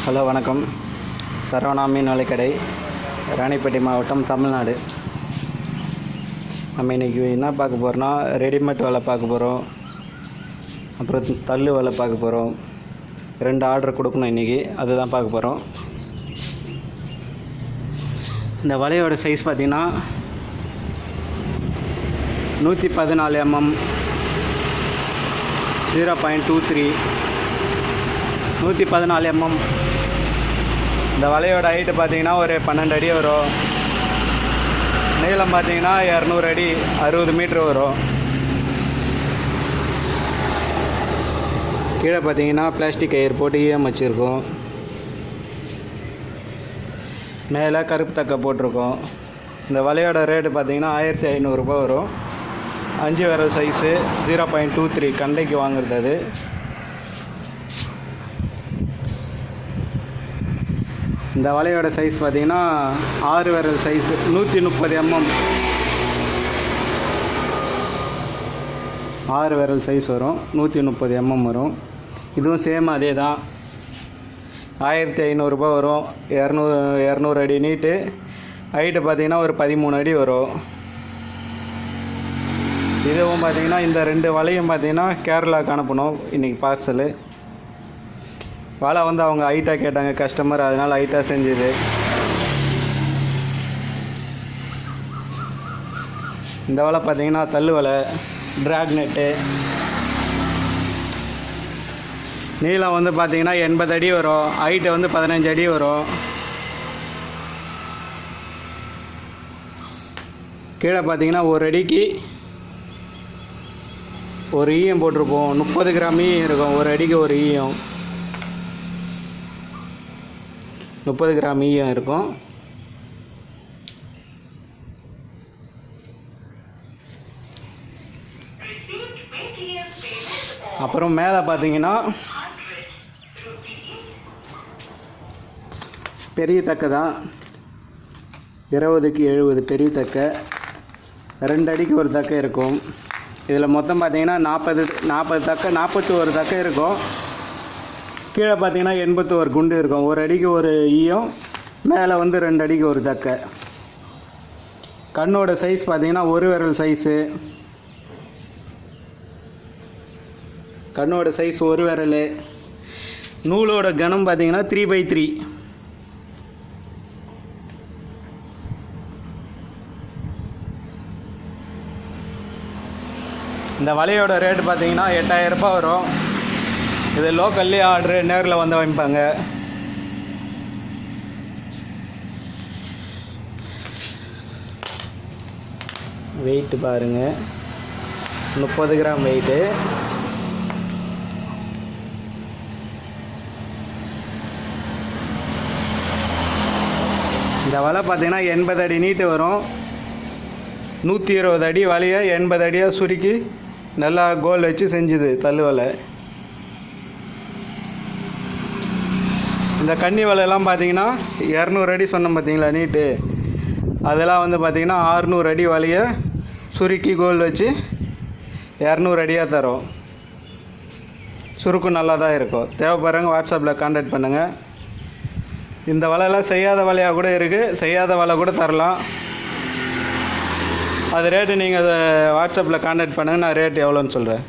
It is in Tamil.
ஹலோ வணக்கம். சரவணா மீன் வலைக்கடை, ராணிப்பேட்டை மாவட்டம், தமிழ்நாடு. நம்ம இன்றைக்கி என்ன பார்க்க போகிறோன்னா, ரெடிமேட் வலை பார்க்க போகிறோம். அப்புறம் தள்ளு வலை பார்க்க போகிறோம். 2 ஆர்டர் கொடுக்கணும் இன்றைக்கி, அதுதான் பார்க்க போகிறோம். இந்த வலையோட சைஸ் பார்த்திங்கன்னா 114 mm 0.23 114 mm. இந்த வலையோட ஹைட்டு பார்த்திங்கன்னா ஒரு 12 அடி வரும். நீளம் பார்த்திங்கன்னா 200 அடி 60 மீட்ரு வரும். கீழே பார்த்திங்கன்னா பிளாஸ்டிக் கயிறு போட்டு வச்சுருக்கோம். மேலே கருப்பு தக்கை போட்டிருக்கோம். இந்த வலையோட ரேட்டு பார்த்திங்கன்னா 1500 ரூபாய் வரும். 5 விரல் சைஸு 0.23 கண்டைக்கு வாங்குறது. அது இந்த வலையோட சைஸ் பார்த்திங்கன்னா 6 விரல் சைஸு 130 mm 6 விரல் சைஸ் வரும். 130 mm வரும். இதுவும் சேம் அதே தான். 1500 ரூபாய் வரும். 200 அடி நீட்டு. ஹைட்டு பார்த்திங்கன்னா ஒரு 13 அடி வரும். இதுவும் பார்த்திங்கன்னா இந்த 2 வலையும் பார்த்திங்கன்னா கேரளாவுக்கு அனுப்பணும் இன்றைக்கி பார்சலு. வலை வந்து அவங்க ஹைட்டாக கேட்டாங்க கஸ்டமர், அதனால் ஹைட்டாக செஞ்சுது. இந்த வலை பார்த்திங்கன்னா தள்ளு வலை, ட்ராக் நெட்டு. நீளம் வந்து பார்த்திங்கன்னா 80 அடி வரும். ஹைட்டு வந்து 15 அடி வரும். கீழே பார்த்திங்கன்னா ஒரு அடிக்கு ஒரு ஈயம் போட்டிருப்போம். 30 கிராம் ஈயம் இருக்கும். ஒரு அடிக்கு ஒரு ஈயம் 30 கிராம் ஈயம் இருக்கும். அப்புறம் மேலே பார்த்தீங்கன்னா பெரிய தக்கை தான். 20க்கு 70 பெரிய தக்கை. 2 அடிக்கு ஒரு தக்கை இருக்கும். இதில் மொத்தம் பார்த்தீங்கன்னா 40 தக்கை, 41 தக்கை இருக்கும். கீழே பார்த்தீங்கன்னா 81 குண்டு இருக்கும். ஒரு அடிக்கு ஒரு ஈயம், மேலே வந்து 2 அடிக்கு ஒரு தக்கை. கண்ணோட சைஸ் பார்த்தீங்கன்னா ஒரு விரல் சைஸு. கண்ணோட சைஸ் ஒரு விரல். நூலோட கனம் பார்த்தீங்கன்னா 3/3. இந்த வலையோட ரேட்டு பார்த்தீங்கன்னா 8000 ரூபாய் வரும். இது லோக்கல்லே ஆர்டரு, நேரில் வந்து வாங்கிப்பாங்க. வெயிட்டு பாருங்கள், 30 கிராம் வெயிட்டு. இந்த வலை பார்த்தீங்கன்னா 80 அடி நீட்டு வரும். 120 அடி வலையை 80 அடியாக சுருக்கி நல்லா கோல் வச்சு செஞ்சுது தள்ளு வலை. இந்த கன்னி வலையெல்லாம் பார்த்தீங்கன்னா 200 அடி சொன்னோம் பார்த்தீங்களா நீட்டு, அதெல்லாம் வந்து பார்த்திங்கன்னா 600 அடி வலையை சுருக்கி கோல் வச்சு 200 அடியாக தரும். சுருக்கு நல்லா தான் இருக்கும். தேவைப்படுறவங்க வாட்ஸ்அப்பில் கான்டாக்ட் பண்ணுங்கள். இந்த வலையெல்லாம் செய்யாத வலையாக கூட இருக்குது. செய்யாத வலை கூட தரலாம். அது ரேட்டு நீங்கள் அதை வாட்ஸ்அப்பில் கான்டாக்ட் பண்ணுங்கள். நான் ரேட்டு எவ்வளோன்னு சொல்கிறேன்.